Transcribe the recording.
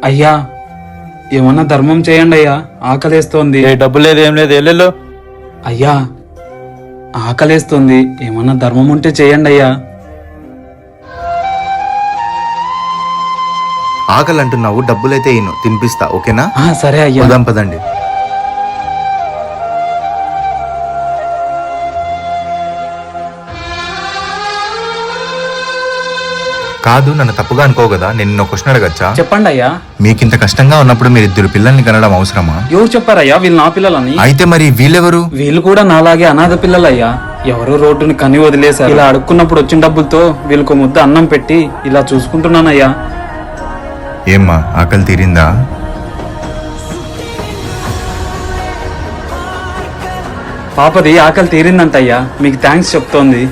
అయ్యా ఏమన్నా ధర్మం చేయండి అయ్యా, ఆకలేస్తోంది. ఏ డబ్బు లేదు ఏం లేదు, ఎల్లెళ్ళు. అయ్యా ఆకలేస్తుంది, ఏమన్నా ధర్మం ఉంటే చేయండి అయ్యా. ఆకలి అంటున్నావు, డబ్బులైతే ఇను తినిపిస్తా, ఓకేనా? సరే అయ్యా. పోదాం పదండి. కాదు, నన్ను తప్పుగా అనుకో కదా, నేను క్వశ్చన్ అడగచ్చా? చెప్పండి అయ్యా. మీకింత కష్టంగా ఉన్నప్పుడు మీరు 2 పిల్లల్ని కనడం అవసరమా? ఎవరు చెప్పారయ్యా వీళ్ళు నా పిల్లలని? అయితే మరి వీళ్ళెవరు? వీళ్ళు కూడా నాలాగే అనాథ పిల్లలయ్యా. ఎవరో రోడ్డుని కని వదిలేశారు. ఇలా అడుక్కున్నప్పుడు వచ్చిన డబ్బులతో వీళ్ళకు ముద్ద అన్నం పెట్టి ఇలా చూసుకుంటున్నానయ్యా. ఏమ్మా, ఆకలి తీరిందా? పాపది ఆకలి తీరిందంటయ్యా, మీకు థ్యాంక్స్ చెప్తోంది.